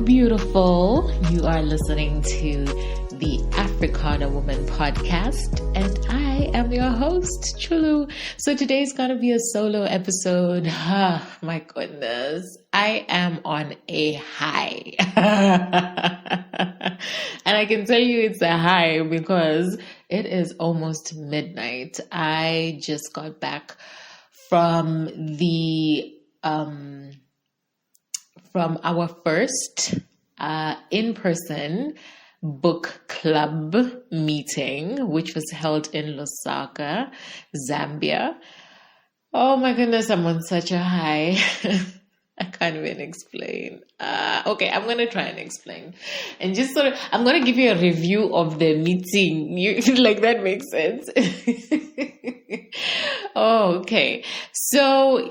beautiful. You are listening to the Africana Woman podcast, and I am your host, Chulu. So today's going to be a solo episode. My goodness. I am on a high. And I can tell you it's a high because it is almost midnight. I just got back from from our first in-person book club meeting, which was held in Lusaka, Zambia. Oh my goodness, I'm on such a high. I can't even explain. Okay, I'm going to try and explain. And just I'm going to give you a review of the meeting. Like, that makes sense. Okay. So,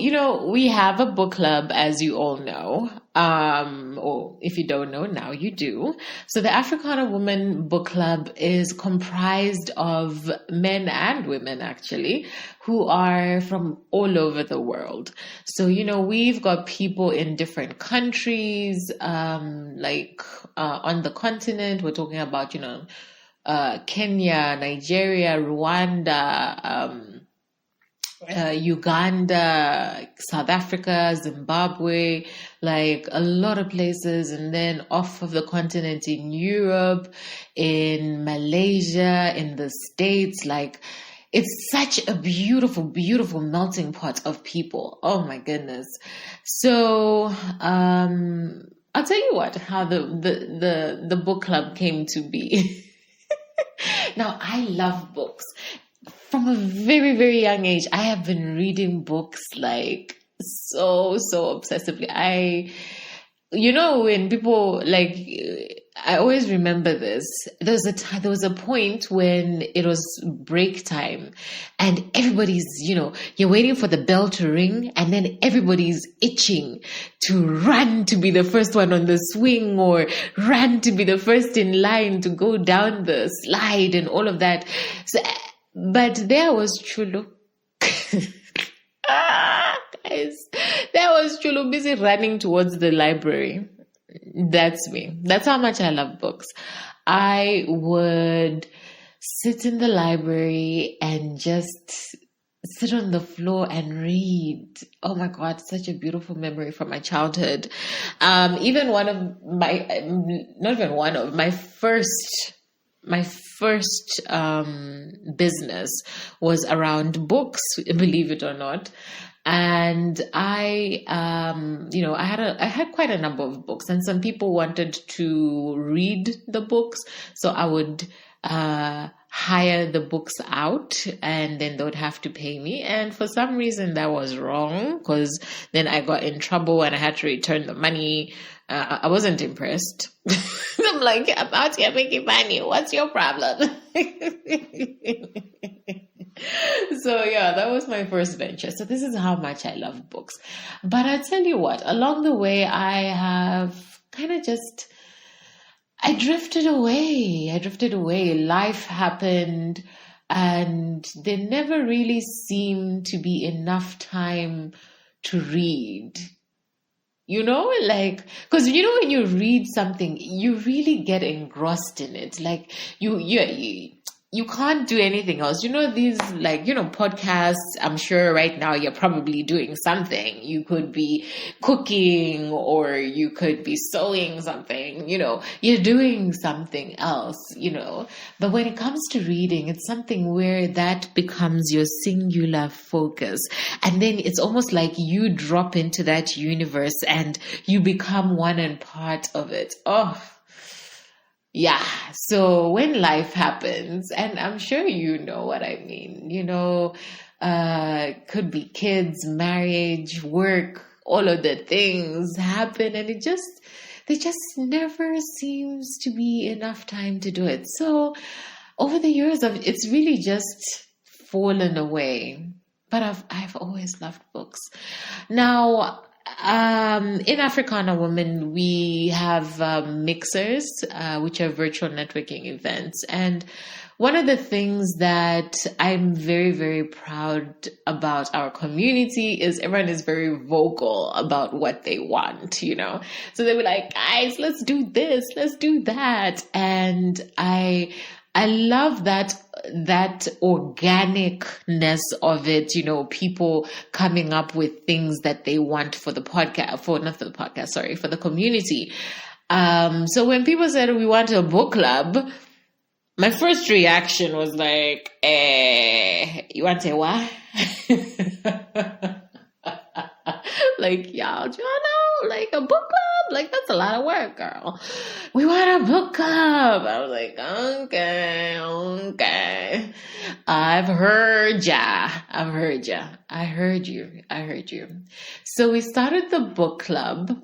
we have a book club, as you all know. Or if you don't know, now you do. So the Africana Woman Book Club is comprised of men and women, actually, who are from all over the world. So, we've got people in different countries, on the continent. We're talking about, Kenya, Nigeria, Rwanda, Uganda, South Africa, Zimbabwe, like a lot of places. And then off of the continent in Europe, in Malaysia, in the States, like it's such a beautiful, beautiful melting pot of people. Oh my goodness. So, I'll tell you how the book club came to be. Now, I love books. From a very, very young age, I have been reading books like so obsessively. When people I always remember this. There was a point when it was break time and everybody's, you're waiting for the bell to ring and then everybody's itching to run to be the first one on the swing or run to be the first in line to go down the slide and all of that. So, but there was Chulu. Guys, there was Chulu busy running towards the library. That's me. That's how much I love books. I would sit in the library and just sit on the floor and read. Oh my God, such a beautiful memory from my childhood. My first business was around books, believe it or not. And I had quite a number of books, and some people wanted to read the books. So I would hire the books out and then they would have to pay me. And for some reason that was wrong, because then I got in trouble and I had to return the money. I wasn't impressed. I'm like, I'm out here making money. What's your problem? So yeah, that was my first venture. So this is how much I love books. But I tell you what, along the way, I have kind of I drifted away. Life happened and there never really seemed to be enough time to read. Because when you read something, you really get engrossed in it. Like you can't do anything else. These podcasts, I'm sure right now you're probably doing something. You could be cooking or you could be sewing something, you're doing something else, But when it comes to reading, it's something where that becomes your singular focus. And then it's almost like you drop into that universe and you become one and part of it. Oh, yeah. So when life happens, and I'm sure you know what I mean, could be kids, marriage, work, all of the things happen and there just never seems to be enough time to do it. So over the years, it's really just fallen away. But I've always loved books. Now, in Africana Woman, we have mixers, which are virtual networking events. And one of the things that I'm very, very proud about our community is everyone is very vocal about what they want, you know? So they were like, guys, let's do this, let's do that. And I love that organicness of it, you know, people coming up with things that they want for the podcast, for the community. So when people said we want a book club, my first reaction was like, you want to say what? Like, y'all, do you know, like a book club? Like, that's a lot of work, girl. We want a book club. I was like, okay. I heard you. So we started the book club.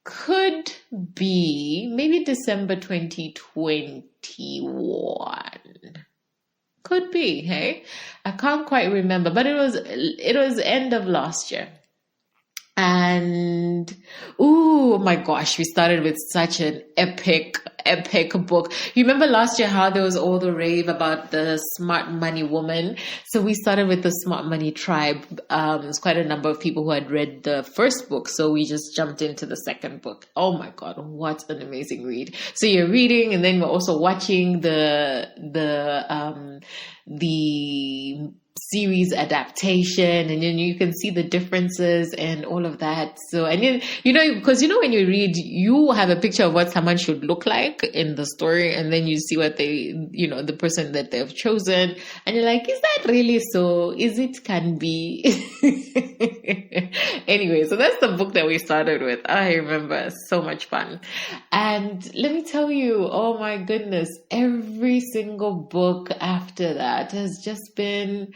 Could be maybe December 2021. Could be, hey? I can't quite remember, but it was end of last year. And oh my gosh, we started with such an epic book. You remember last year how there was all the rave about the Smart Money Woman? So we started with the Smart Money Tribe. There's quite a number of people who had read the first book, so we just jumped into the second book. Oh my God, what an amazing read. So you're reading, and then we're also watching the series adaptation, and then you can see the differences and all of that. So, and then, you know, because you know, when you read, you have a picture of what someone should look like in the story, and then you see what they, you know, the person that they've chosen, and you're like, is that really so? Is it can be? Anyway, so that's the book that we started with. I remember, so much fun. And let me tell you, oh my goodness, every single book after that has just been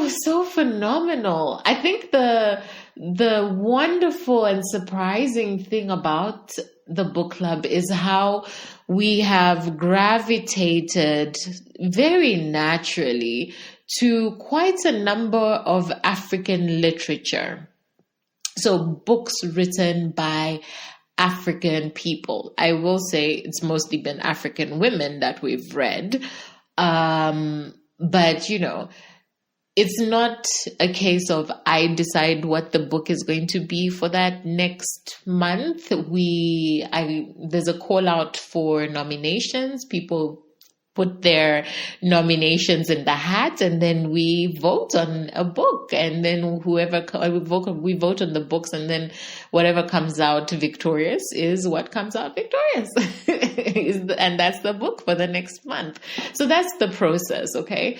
so phenomenal. I think the wonderful and surprising thing about the book club is how we have gravitated very naturally to quite a number of African literature. So books written by African people. I will say it's mostly been African women that we've read. But, you know, it's not a case of I decide what the book is going to be for that next month. There's a call out for nominations. People put their nominations in the hat, and then we vote on a book, and then we vote on the books, and then whatever comes out victorious is what comes out victorious. And that's the book for the next month. So that's the process, okay?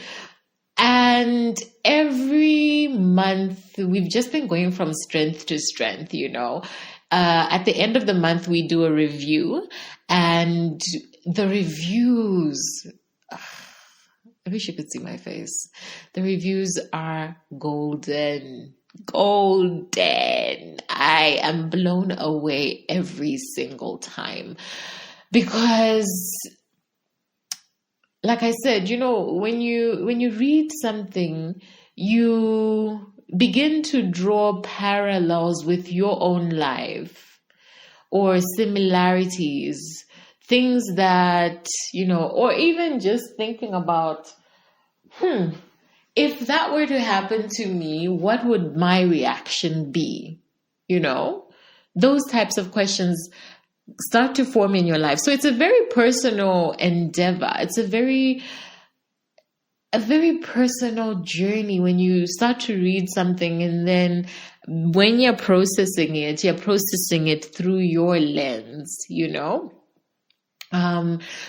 And every month we've just been going from strength to strength, you know. At the end of the month, we do a review, and the reviews, I wish you could see my face. The reviews are golden. I am blown away every single time because, like I said, you know, when you read something, you begin to draw parallels with your own life or similarities, things that, you know, or even just thinking about, if that were to happen to me, what would my reaction be? You know, those types of questions start to form in your life. So it's a very personal endeavor. It's a very personal journey when you start to read something, and then when you're processing it through your lens, you know?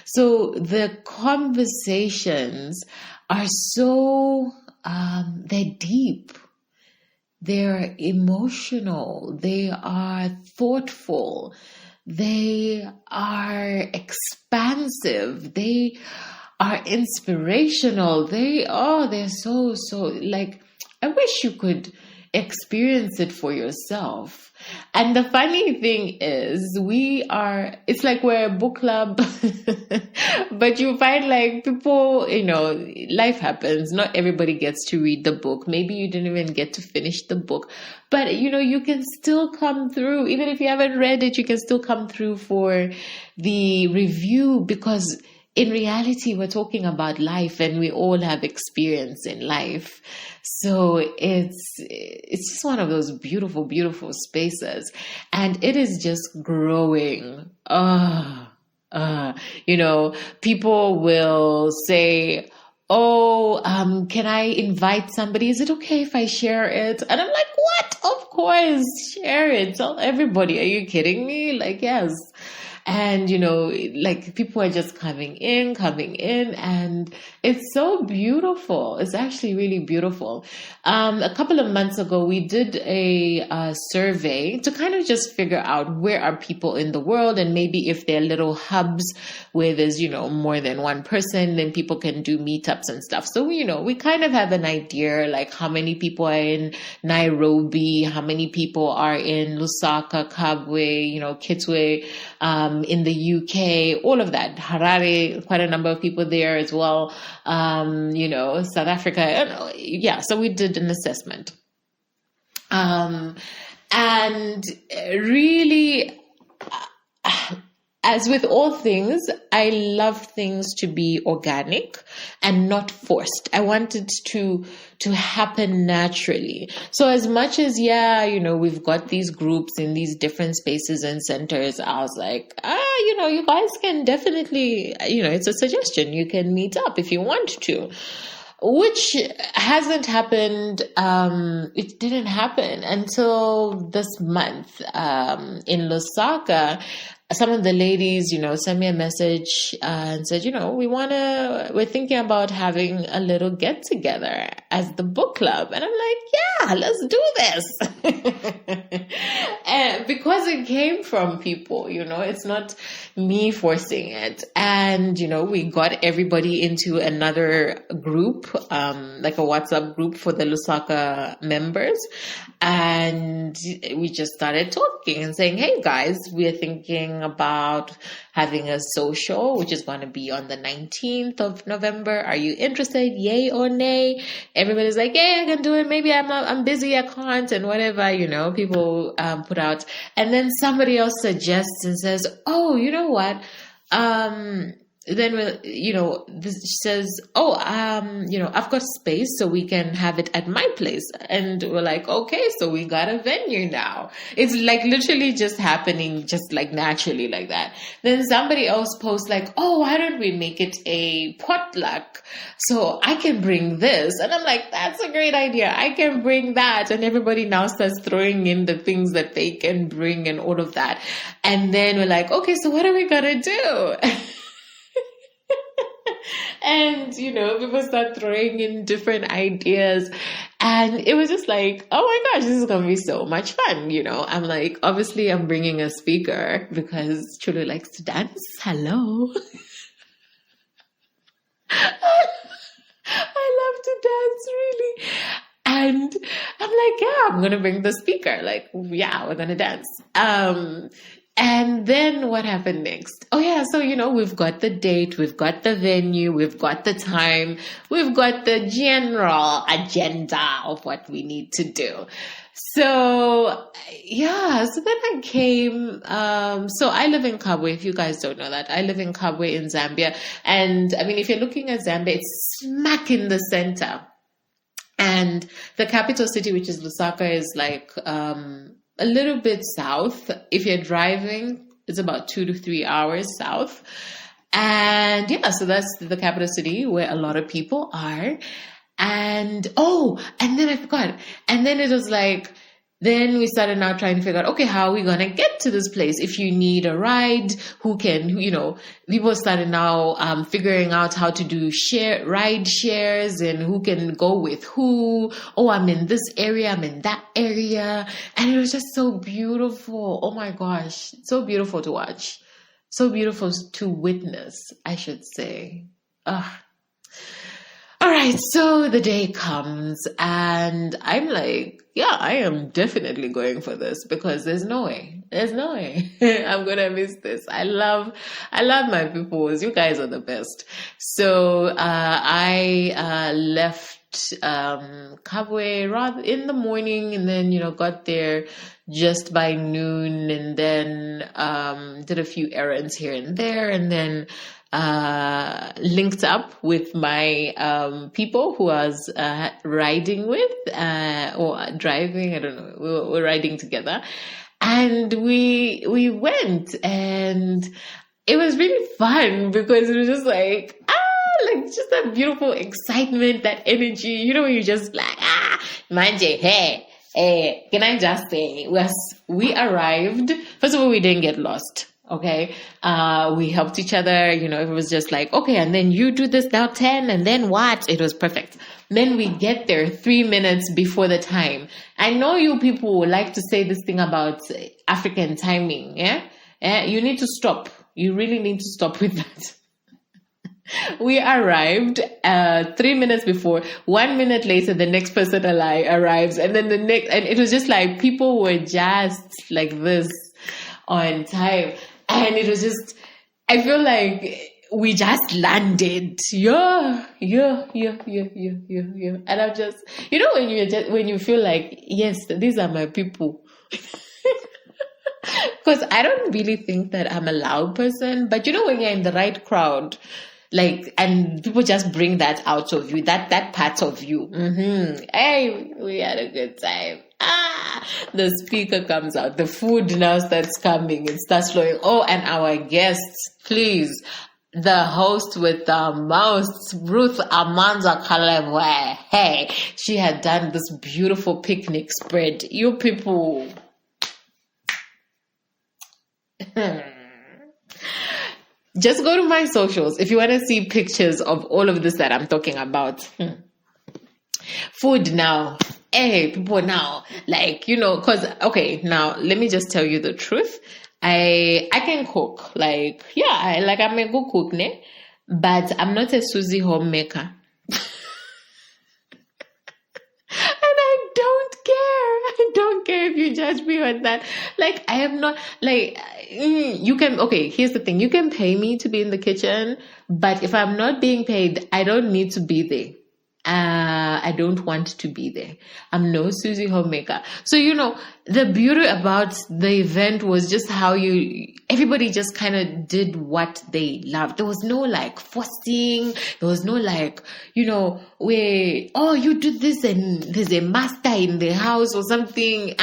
So the conversations are so, they're deep, they're emotional, they are thoughtful, they are expansive, they are inspirational, they're so, like, I wish you could experience it for yourself. And the funny thing is, it's like we're a book club, but you find like people, you know, life happens. Not everybody gets to read the book. Maybe you didn't even get to finish the book, but you know, you can still come through. Even if you haven't read it, you can still come through for the review, because in reality, we're talking about life, and we all have experience in life. So it's just one of those beautiful, beautiful spaces, and it is just growing. People will say, "Oh, can I invite somebody? Is it okay if I share it?" And I'm like, "What? Of course, share it. Tell everybody. Are you kidding me?" Like, yes. And, like people are just coming in, and it's so beautiful. It's actually really beautiful. A couple of months ago, we did a survey to kind of just figure out where are people in the world, and maybe if there are little hubs where there's, more than one person, then people can do meetups and stuff. So, we kind of have an idea, like how many people are in Nairobi, how many people are in Lusaka, Kabwe, Kitwe, in the UK, all of that. Harare, quite a number of people there as well. South Africa. Yeah, so we did an assessment. And really, as with all things, I love things to be organic and not forced. I want it to happen naturally. So as much as, we've got these groups in these different spaces and centers, I was like, you guys can definitely, it's a suggestion. You can meet up if you want to. Which hasn't happened. It didn't happen until this month in Lusaka. Some of the ladies, sent me a message and said, we're thinking about having a little get together as the book club. And I'm like, yeah, let's do this. And because it came from people, it's not me forcing it. And, we got everybody into another group, like a WhatsApp group for the Lusaka members. And we just started talking and saying, hey guys, we're thinking about having a social, which is going to be on the 19th of November. Are you interested? Yay or nay? Everybody's like, yeah, I can do it. Maybe I'm busy. I can't, and whatever, people put out. And then somebody else suggests and says, oh, you know what? Then, this says, I've got space so we can have it at my place. And we're like, okay, so we got a venue now. It's like literally just happening just like naturally like that. Then somebody else posts like, oh, why don't we make it a potluck? So I can bring this. And I'm like, that's a great idea. I can bring that. And everybody now starts throwing in the things that they can bring and all of that. And then we're like, okay, so what are we going to do? And, people start throwing in different ideas. And it was just like, oh my gosh, this is going to be so much fun. I'm like, obviously I'm bringing a speaker because Chulu likes to dance. Hello. I love to dance, really. And I'm like, yeah, I'm going to bring the speaker. Like, yeah, we're going to dance. And then what happened next? Oh yeah, so we've got the date, we've got the venue, we've got the time, we've got the general agenda of what we need to do. So yeah, so then I came, so I live in Kabwe. If you guys don't know that, I live in Kabwe in Zambia. And I mean, if you're looking at Zambia, it's smack in the center. And the capital city, which is Lusaka, is like, a little bit south. If you're driving, it's about 2 to 3 hours south. And yeah, so that's the capital city where a lot of people are. And and then I forgot. And then it was like, then we started now trying to figure out, okay, how are we going to get to this place? If you need a ride, who can, people started now figuring out how to do ride shares and who can go with who. Oh, I'm in this area, I'm in that area. And it was just so beautiful. Oh my gosh. So beautiful to watch. So beautiful to witness, I should say. All right, so the day comes and I'm like, yeah, I am definitely going for this because there's no way I'm going to miss this. I love my peoples. You guys are the best. So I left Kabwe rather in the morning, and then, got there just by noon, and then did a few errands here and there, and then linked up with my people who I was riding with or driving. I don't know. We were riding together, and we went, and it was really fun because it was just like just that beautiful excitement, that energy. When you just like manje, hey, can I just say, we arrived. First of all, we didn't get lost. Okay. We helped each other, it was just like, okay, and then you do this now 10, and then what? It was perfect. Then we get there 3 minutes before the time. I know you people like to say this thing about African timing. Yeah. You need to stop. You really need to stop with that. We arrived 3 minutes before. 1 minute later, the next person arrives, and then and it was just like people were just like this on time. And it was just, I feel like we just landed. Yeah. And I'm just, when you feel like, yes, these are my people. Because I don't really think that I'm a loud person, but when you're in the right crowd, and people just bring that out of you, that part of you. Hey, we had a good time. The speaker comes out. The food now starts coming. It starts flowing. Oh, and our guests, please. The host with the most, Ruth Amanda Kalevwe. Hey, she had done this beautiful picnic spread. You people. Just go to my socials if you want to see pictures of all of this that I'm talking about. Food now. Hey, people now. Because, okay, now let me just tell you the truth. I can cook. I'm a good cook, ne? But I'm not a Susie homemaker. I don't care if you judge me on that. I am not, you can, okay, here's the thing. You can pay me to be in the kitchen, but if I'm not being paid, I don't need to be there. I don't want to be there. I'm no Susie homemaker. So, the beauty about the event was just how everybody just kind of did what they loved. There was no forcing. There was no where, you do this and there's a master in the house or something.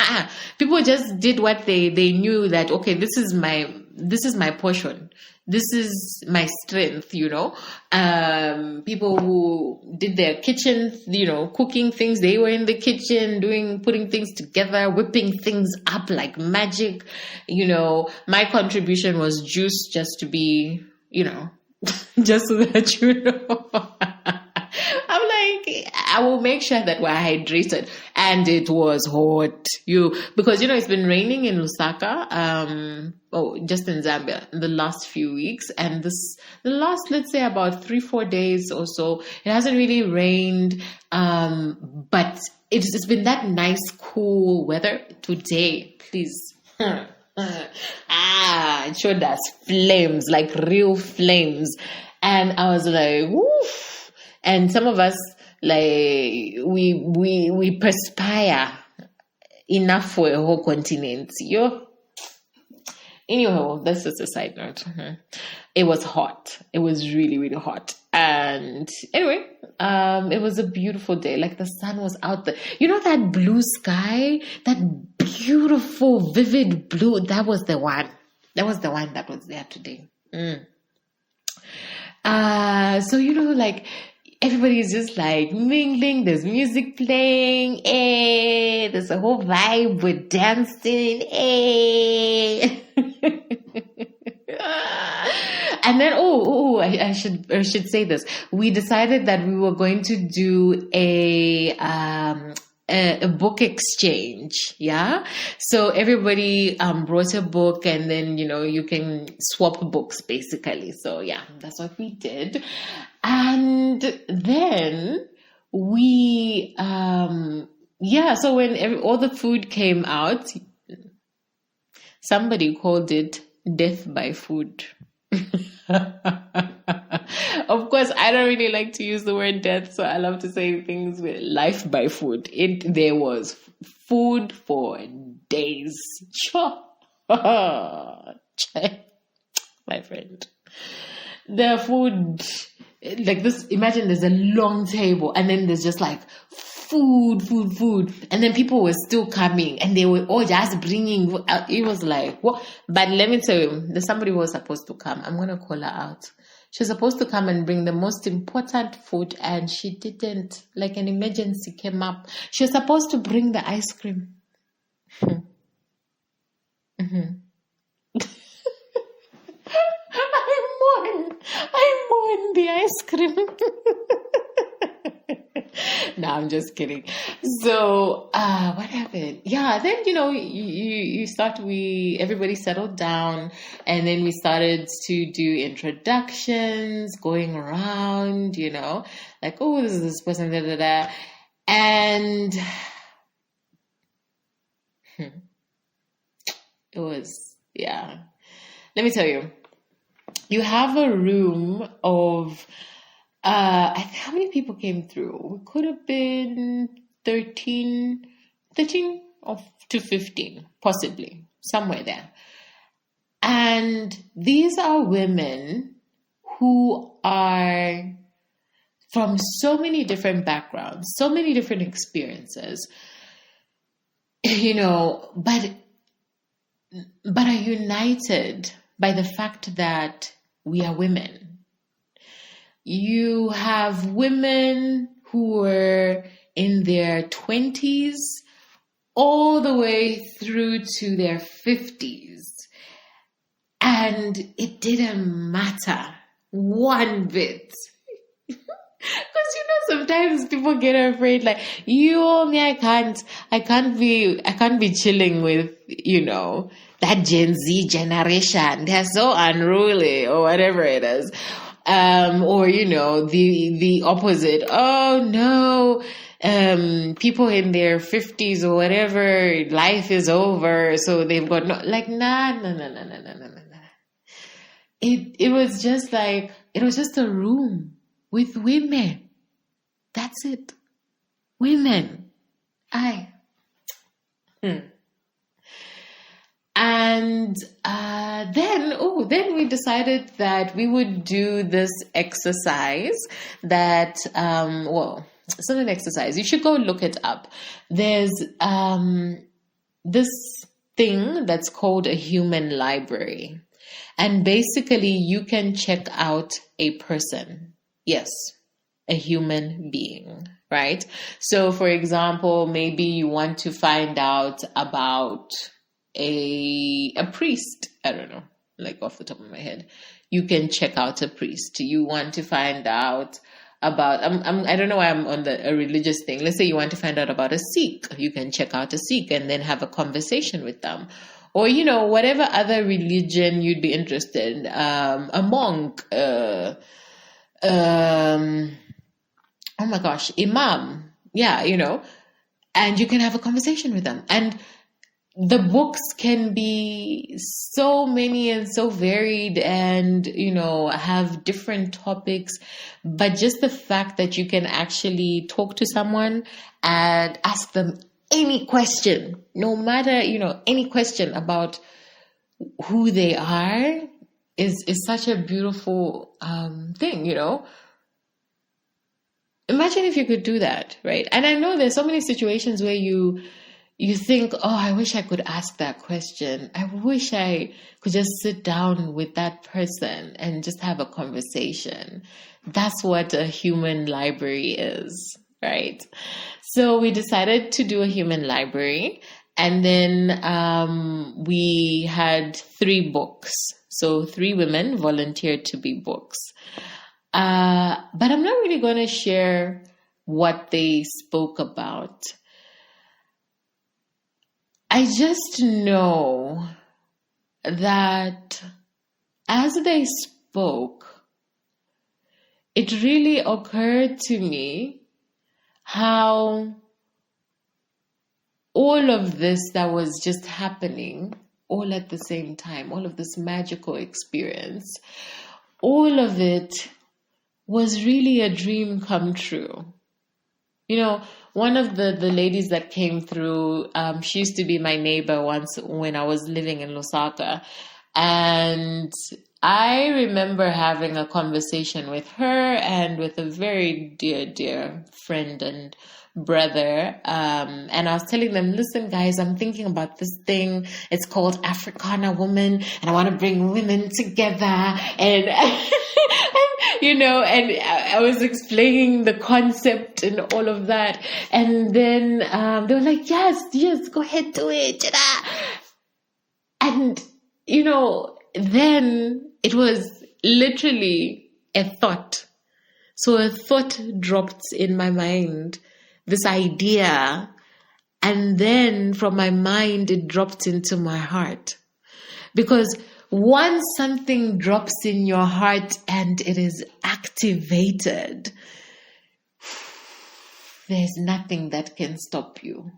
People just did what they knew that, okay, this is my portion. This is my strength, people who did their kitchen, cooking things. They were in the kitchen putting things together, whipping things up like magic. My contribution was juice, just to be, just so that I'm I will make sure that we're hydrated. And it was hot. Because it's been raining in Lusaka, just in Zambia in the last few weeks. And the last, let's say about 3-4 days or so, it hasn't really rained. But it's been that nice, cool weather. Today, please. It showed us flames, like real flames. And I was like, woof. And some of us, we perspire enough for a whole continent. Anyway, that's just a side note. It was hot. It was really, really hot. And anyway, it was a beautiful day. The sun was out there. That blue sky, that beautiful, vivid blue. That was the one. That was the one that was there today. So, everybody's just mingling. There's music playing. There's a whole vibe with dancing. And then, I should say this. We decided that we were going to do a book exchange. Yeah. So everybody brought a book, and then, you can swap books basically. So yeah, that's what we did. And then we, so when all the food came out, somebody called it death by food. Of course, I don't really like to use the word death, so I love to say things with life by food. There was food for days. Sure. My friend. The food, like this, imagine there's a long table and then there's just like food. And then people were still coming and they were all just bringing, it was like, what? But let me tell you, there's somebody who was supposed to come. I'm going to call her out. She was supposed to come and bring the most important food and she didn't. Like an emergency came up. She was supposed to bring the ice cream. I mourn the ice cream. No, I'm just kidding. So, what happened? Yeah, then, everybody settled down and then we started to do introductions, going around, like, oh, this is this person, da, da, da. And it was, yeah. Let me tell you, you have a room of, how many people came through? It could have been 13 to 15, possibly, somewhere there. And these are women who are from so many different backgrounds, so many different experiences, but are united by the fact that we are women. You have women who were in their 20s all the way through to their 50s. And it didn't matter one bit. Because sometimes people get afraid, like, I can't be chilling with, that Gen Z generation. They're so unruly or whatever it is. Or, the opposite. Oh no, people in their 50s or whatever, life is over. So they've got no, like, nah. It was just like, it was just a room with women. That's it. Women. And then we decided that we would do this exercise that, it's not an exercise. You should go look it up. There's this thing that's called a human library. And basically you can check out a person. Yes, a human being, right? So for example, maybe you want to find out about a priest. I don't know, like off the top of my head. You can check out a priest. You want to find out about, I don't know why I'm on a religious thing. Let's say you want to find out about a Sikh. You can check out a Sikh and then have a conversation with them. Or, whatever other religion you'd be interested in. A monk, oh my gosh, imam. Yeah, and you can have a conversation with them. And the books can be so many and so varied and, have different topics. But just the fact that you can actually talk to someone and ask them any question, no matter, any question about who they are is such a beautiful thing, Imagine if you could do that, right? And I know there's so many situations where you think, oh, I wish I could ask that question. I wish I could just sit down with that person and just have a conversation. That's what a human library is, right? So we decided to do a human library. And then we had 3 books. So 3 women volunteered to be books. But I'm not really going to share what they spoke about. I just know that as they spoke, it really occurred to me how all of this that was just happening all at the same time, all of this magical experience, all of it was really a dream come true. You know, one of the ladies that came through, she used to be my neighbor once when I was living in Lusaka. And I remember having a conversation with her and with a very dear, dear friend and brother. And I was telling them, listen, guys, I'm thinking about this thing. It's called Africana Woman, and I want to bring women together. And, and I was explaining the concept and all of that. And then they were like, yes, go ahead, do it. And, then it was literally a thought. So a thought dropped in my mind, this idea, and then from my mind, it dropped into my heart. Because once something drops in your heart and it is activated, there's nothing that can stop you.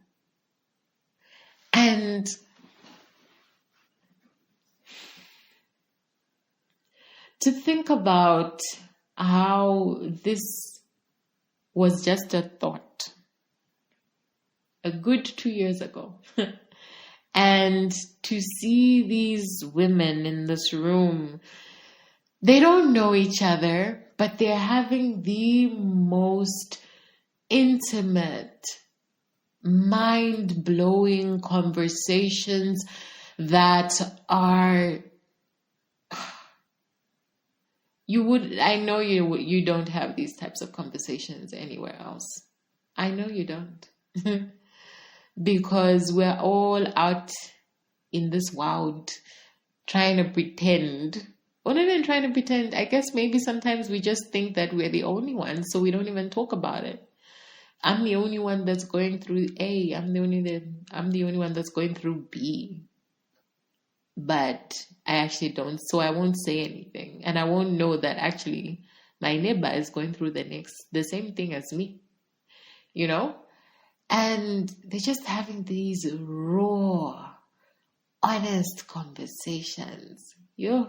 And to think about how this was just a thought a good 2 years ago. And to see these women in this room, they don't know each other, but they're having the most intimate, mind-blowing conversations that are... I know you don't have these types of conversations anywhere else. I know you don't. Because we're all out in this world trying to pretend. Or not even trying to pretend. I guess maybe sometimes we just think that we're the only ones, so we don't even talk about it. I'm the only one that's going through A. I'm the only one that's going through B. But I actually don't, so I won't say anything. And I won't know that actually my neighbor is going through the same thing as me. And they're just having these raw, honest conversations. It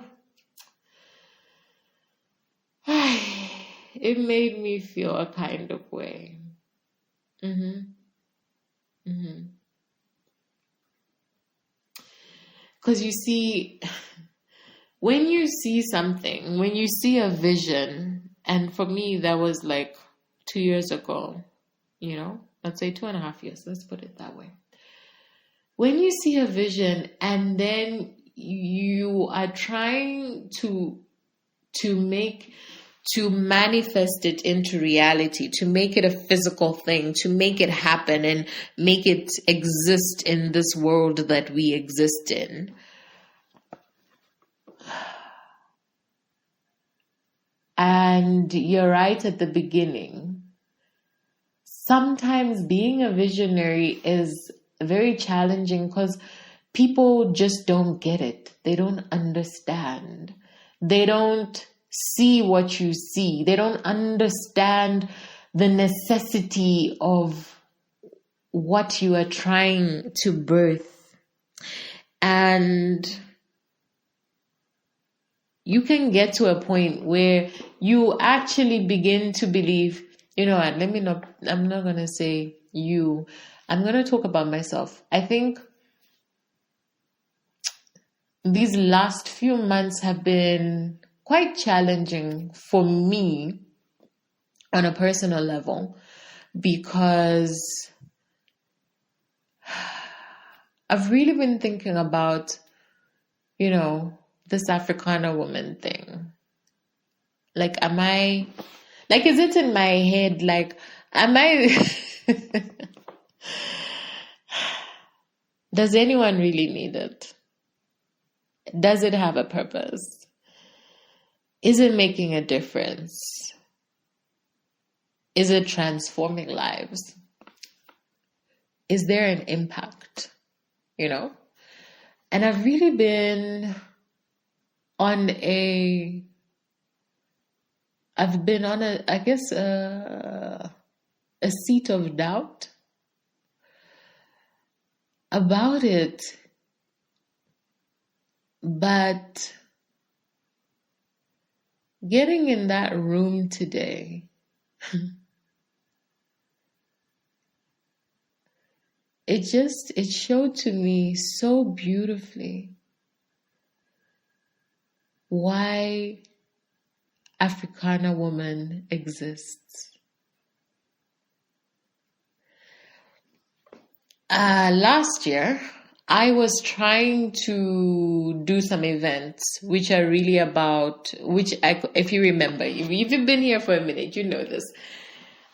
made me feel a kind of way. Because you see, when you see something, when you see a vision, and for me, that was like 2 years ago, let's say 2.5 years, let's put it that way. When you see a vision and then you are trying to manifest it into reality, to make it a physical thing, to make it happen and make it exist in this world that we exist in. And you're right at the beginning. Sometimes being a visionary is very challenging because people just don't get it. They don't understand. They don't see what you see. They don't understand the necessity of what you are trying to birth. And you can get to a point where you actually begin to believe, I'm not going to say you, I'm going to talk about myself. I think these last few months have been quite challenging for me on a personal level because I've really been thinking about, this Africana woman thing. Like, is it in my head? Like, does anyone really need it? Does it have a purpose? Is it making a difference? Is it transforming lives? Is there an impact? And I've really been on a seat of doubt about it. But getting in that room today, it showed to me so beautifully why Africana Woman exists. Last year, I was trying to do some events which are really about, if you remember, if you've been here for a minute, you know this.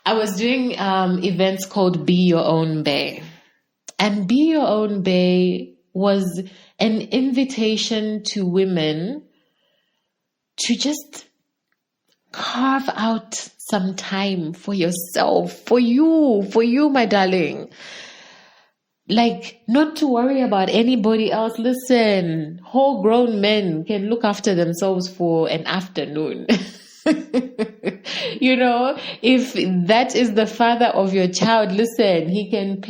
I was doing events called Be Your Own Bae. And Be Your Own Bae was an invitation to women to just carve out some time for yourself, for you, my darling. Like, not to worry about anybody else. Listen, whole grown men can look after themselves for an afternoon. You know, if that is the father of your child, listen, he can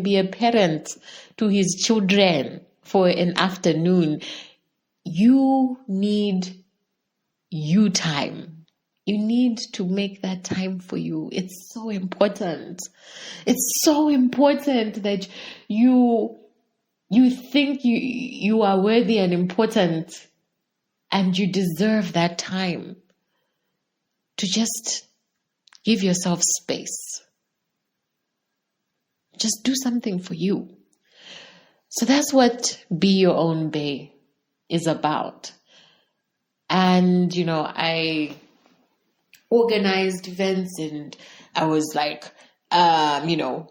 be a parent to his children for an afternoon. You need you time. You need to make that time for you. It's so important. It's so important that you think you are worthy and important, and you deserve that time to just give yourself space. Just do something for you. So that's what Be Your Own Bae is about. And, you know, I organized events, and I was like, you know,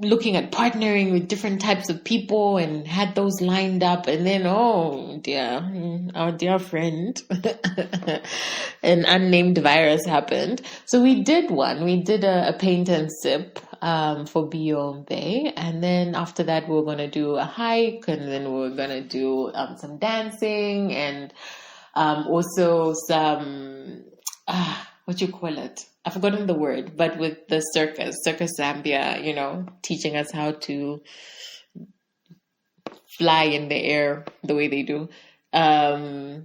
looking at partnering with different types of people and had those lined up. And then, oh dear, our dear friend, an unnamed virus happened. So we did a paint and sip for Be Your Own Bae. And then after that, we were going to do a hike, and then we were going to do some dancing, and also some, what you call it? I've forgotten the word, but with the Circus Zambia, you know, teaching us how to fly in the air the way they do. I've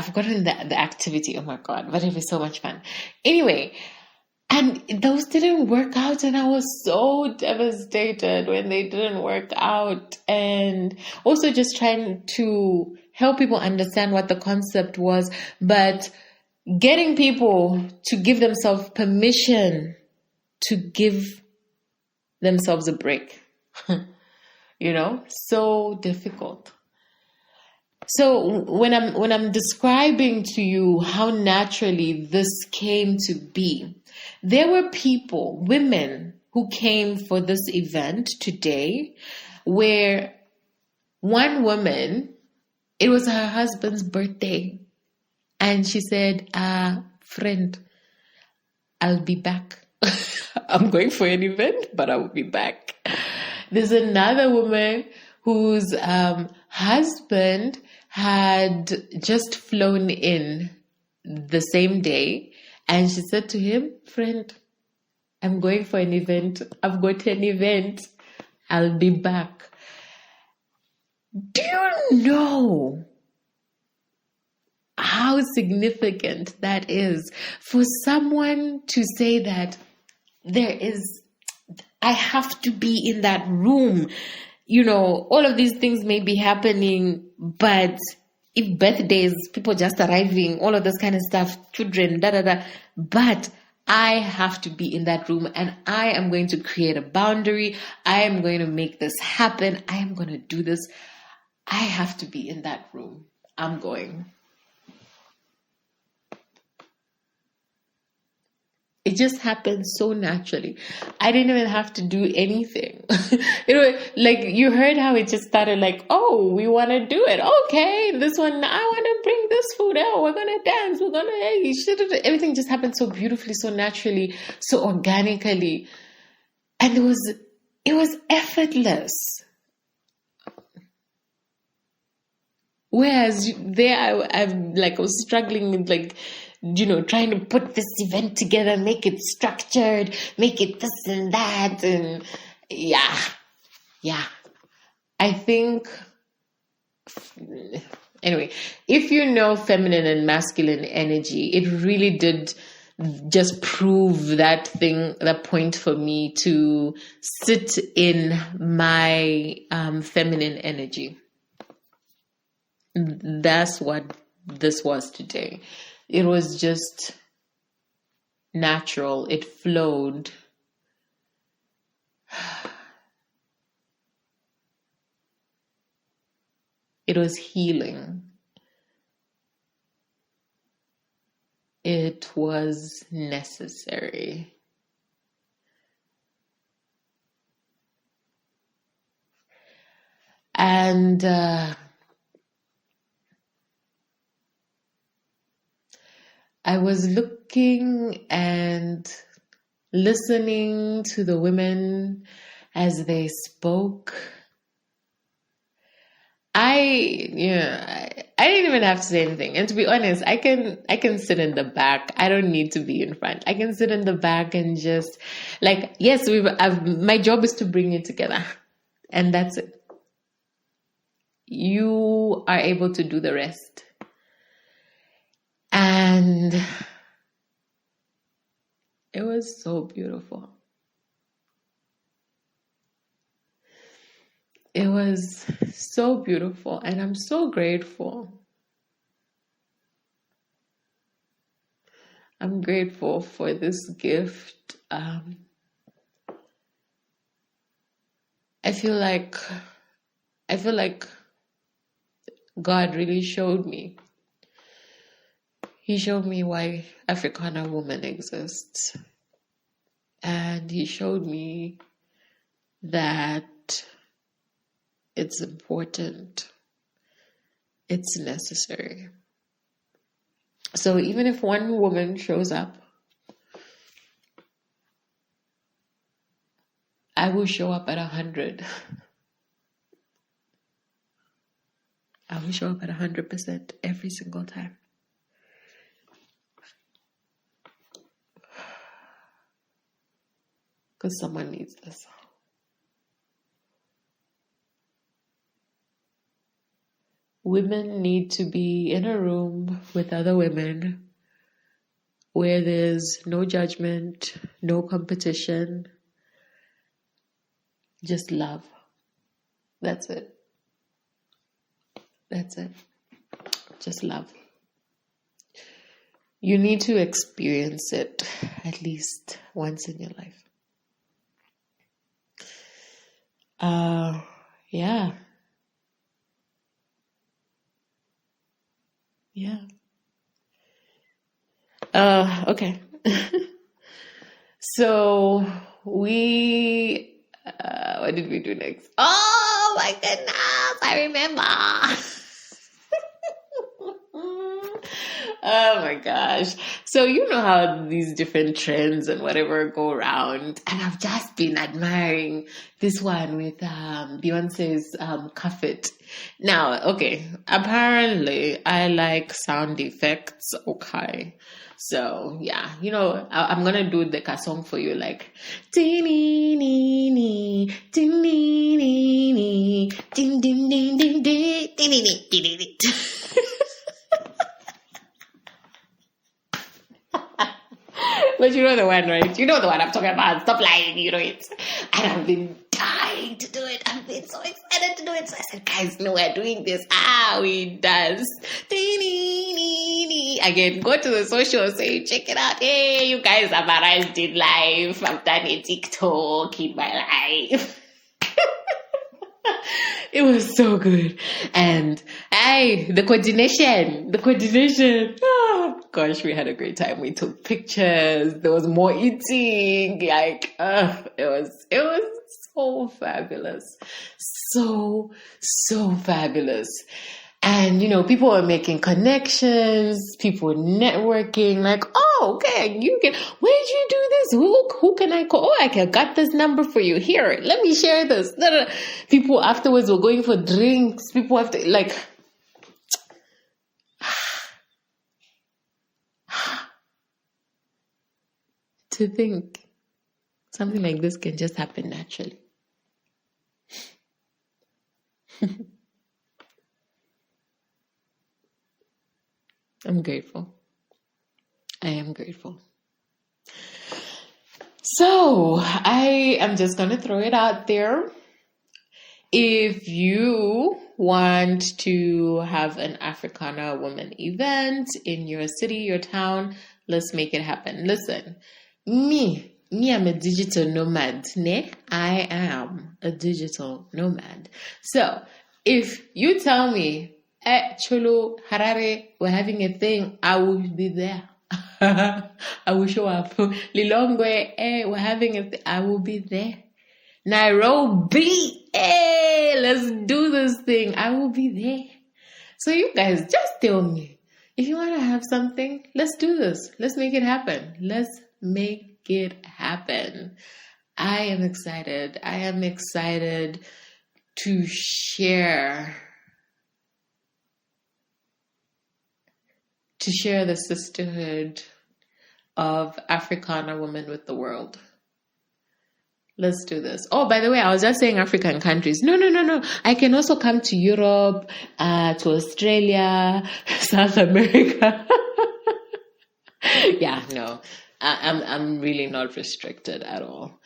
forgotten the activity. Oh my God, but it was so much fun. Anyway, and those didn't work out, and I was so devastated when they didn't work out. And also just trying to help people understand what the concept was, but getting people to give themselves permission to give themselves a break. You know, so difficult. So when I'm describing to you how naturally this came to be, there were people, women, who came for this event today, where one woman, it was her husband's birthday, and she said, friend, I'll be back. I'm going for an event, but I will be back. There's another woman whose husband had just flown in the same day, and she said to him, friend, I'm going for an event. I've got an event. I'll be back. Do you know how significant that is for someone to say that I have to be in that room? You know, all of these things may be happening, but if birthdays, people just arriving, all of this kind of stuff, children, but I have to be in that room, and I am going to create a boundary. I am going to make this happen. I am going to do this. I have to be in that room. I'm going. It just happened so naturally. I didn't even have to do anything. You know, like you heard how it just started like, oh, we want to do it. Okay, this one, I want to bring this food out. We're going to dance. We're going to, everything just happened so beautifully, so naturally, so organically. And it was effortless. Whereas there, I was struggling with like, you know, trying to put this event together, make it structured, make it this and that. And yeah. I think, Anyway, if you know feminine and masculine energy, it really did just prove that point for me to sit in my feminine energy. That's what this was today. It was just natural. It flowed. It was healing. It was necessary. And I was looking and listening to the women as they spoke. I didn't even have to say anything. And to be honest, I can sit in the back. I don't need to be in front. I can sit in the back and just yes, my job is to bring it together. And that's it. You are able to do the rest. And it was so beautiful. It was so beautiful, and I'm so grateful. I'm grateful for this gift. I feel like God really showed me. He showed me why Africana Woman exists. And he showed me that it's important. It's necessary. So even if one woman shows up, I will show up at 100. I will show up at 100% every single time. Because someone needs this. Women need to be in a room with other women where there's no judgment, no competition, just love. That's it. That's it. Just love. You need to experience it at least once in your life. Yeah. Yeah. Okay. So what did we do next? Oh my goodness, I remember. Oh my gosh. So you know how these different trends and whatever go around, and I've just been admiring this one with Beyonce's Cuff It. Now, okay, apparently I like sound effects, okay. So yeah, I'm gonna do the song for you, like but you know the one, right? You know the one I'm talking about. Stop lying, you know it. And I've been dying to do it. I've been so excited to do it. So I said, guys, no, we're doing this. We dance. Again, go to the social, say, check it out. Hey, you guys have arrived in life. I've done a TikTok in my life. It was so good. And the coordination. Oh gosh, we had a great time. We took pictures. There was more eating. It was so fabulous. So fabulous. And, people are making connections, people networking, okay, where did you do this? Who can I call? Oh, I got this number for you. Here, let me share this. People afterwards were going for drinks. People have to, to think something like this can just happen naturally. I'm grateful. I am grateful. So I am just going to throw it out there. If you want to have an Africana Woman event in your city, your town, let's make it happen. Listen, me, I'm a digital nomad. Ne? I am a digital nomad. So if you tell me, Cholo, Harare, we're having a thing, I will be there. I will show up. Lilongwe, we're having a thing, I will be there. Nairobi, let's do this thing. I will be there. So you guys, just tell me. If you want to have something, let's do this. Let's make it happen. Let's make it happen. I am excited. I am excited to share the sisterhood of Africana women with the world. Let's do this. Oh, by the way, I was just saying African countries. No. I can also come to Europe, to Australia, South America. Yeah, no, I'm really not restricted at all.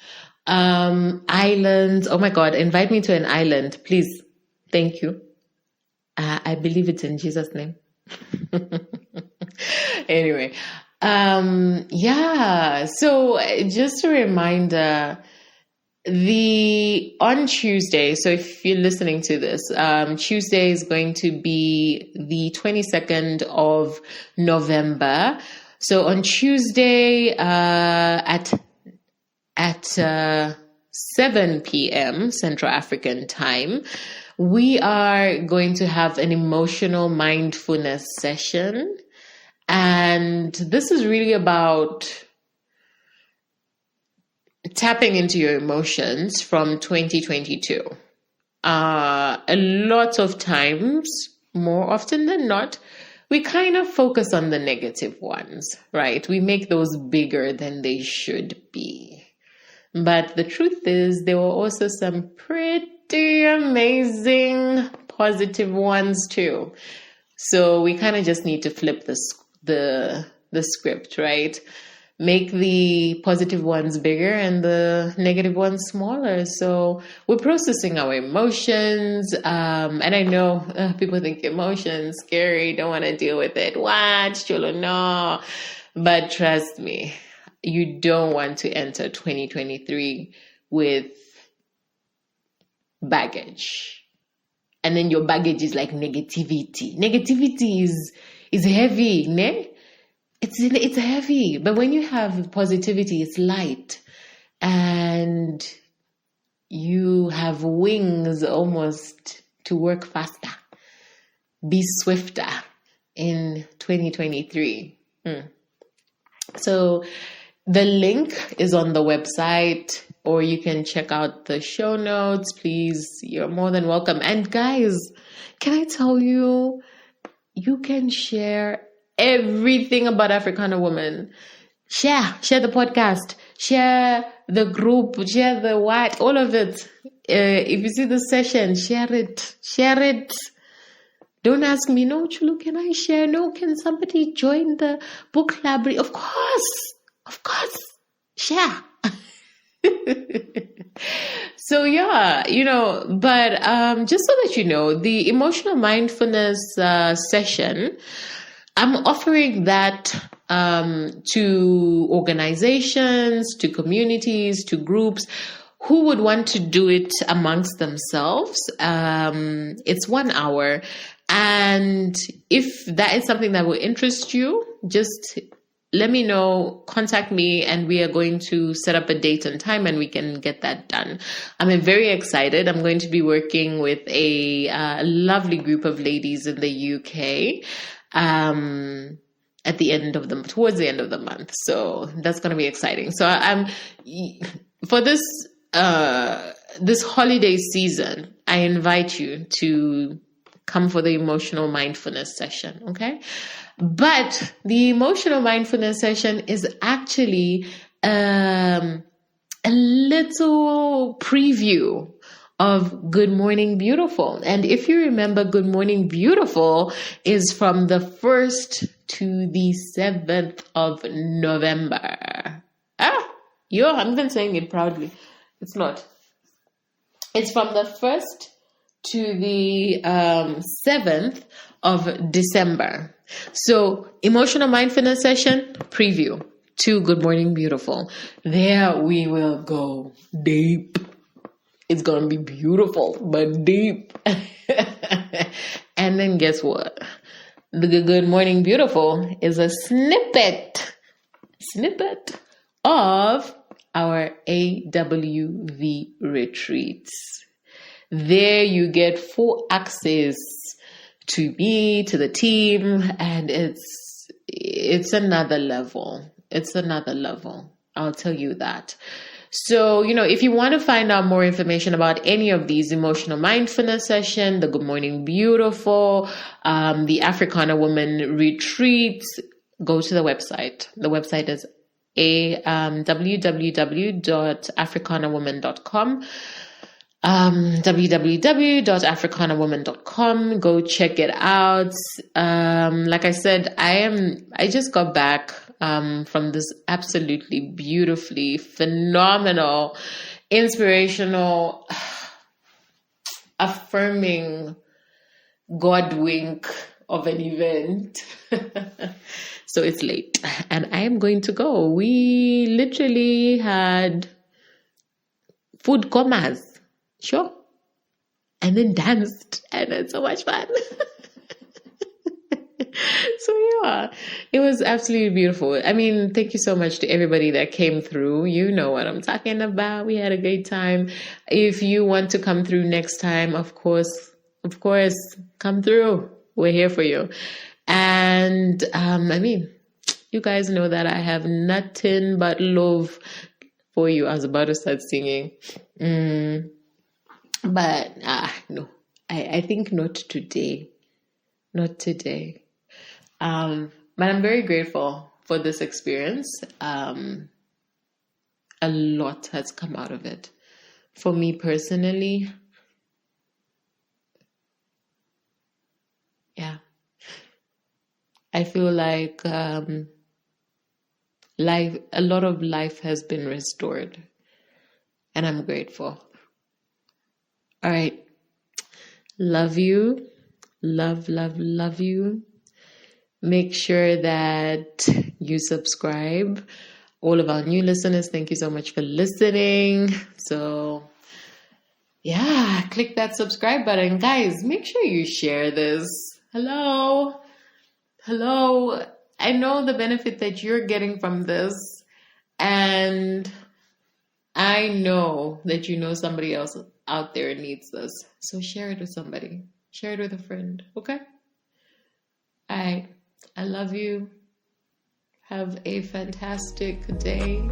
Islands. Oh my God, invite me to an island, please. Thank you. I believe it's in Jesus' name. Anyway, yeah. So just a reminder. On Tuesday, so if you're listening to this, Tuesday is going to be the 22nd of November. So on Tuesday at 7 p.m. Central African time, we are going to have an emotional mindfulness session. And this is really about tapping into your emotions from 2022. A lot of times, more often than not, we kind of focus on the negative ones, right? We make those bigger than they should be. But the truth is, there were also some pretty amazing positive ones too. So we kind of just need to flip the script, right? Make the positive ones bigger and the negative ones smaller. So we're processing our emotions. And I know people think emotions scary, don't want to deal with it. What? Cholo, no. But trust me, you don't want to enter 2023 with baggage. And then your baggage is like negativity. Negativity is heavy, ne? It's heavy, but when you have positivity, it's light, and you have wings almost to work faster, be swifter in 2023. So the link is on the website, or you can check out the show notes. Please, you're more than welcome. And guys, can I tell you, you can share everything about Africana Woman. Share the podcast, share the group, share the what, all of it. If you see the session, share it. Don't ask me, no, Chulu, can I share? No, can somebody join the book club? Of course, share. So yeah, but just so that you know, the emotional mindfulness session, I'm offering that to organizations, to communities, to groups who would want to do it amongst themselves. It's 1 hour. And if that is something that will interest you, just let me know, contact me, and we are going to set up a date and time and we can get that done. I'm very excited. I'm going to be working with a lovely group of ladies in the UK. Towards the end of the month. So that's going to be exciting. So for this holiday season, I invite you to come for the emotional mindfulness session. Okay. But the emotional mindfulness session is actually, a little preview of Good Morning Beautiful. And if you remember, Good Morning Beautiful is from the 1st to the 7th of November. I'm even saying it proudly. It's not. It's from the 1st to the 7th of December. So, emotional mindfulness session preview to Good Morning Beautiful. There we will go deep. It's going to be beautiful, but deep. And then guess what? The Good Morning Beautiful is a snippet of our AWV retreats. There you get full access to me, to the team, and it's another level. It's another level. I'll tell you that. So, if you want to find out more information about any of these, emotional mindfulness session, the Good Morning Beautiful, the Africana Woman Retreat, go to the website. The website is www.africanawoman.com. www.africanawoman.com. Go check it out. Like I said, I just got back from this absolutely beautifully phenomenal, inspirational, affirming God wink of an event. So it's late and I am going to go. We literally had food comas. Sure. And then danced. And it's so much fun. So yeah, it was absolutely beautiful. I mean, thank you so much to everybody that came through. You know what I'm talking about. We had a great time. If you want to come through next time, of course, come through. We're here for you. And you guys know that I have nothing but love for you. I was about to start singing. But no, I think not today. Not today. But I'm very grateful for this experience. A lot has come out of it. For me personally, yeah. I feel like a lot of life has been restored. And I'm grateful. All right. Love you. Love, love, love you. Make sure that you subscribe. All of our new listeners, thank you so much for listening. So, yeah, click that subscribe button. Guys, make sure you share this. Hello. I know the benefit that you're getting from this. And I know that somebody else out there needs this. So share it with somebody. Share it with a friend. Okay? All right. I love you. Have a fantastic day.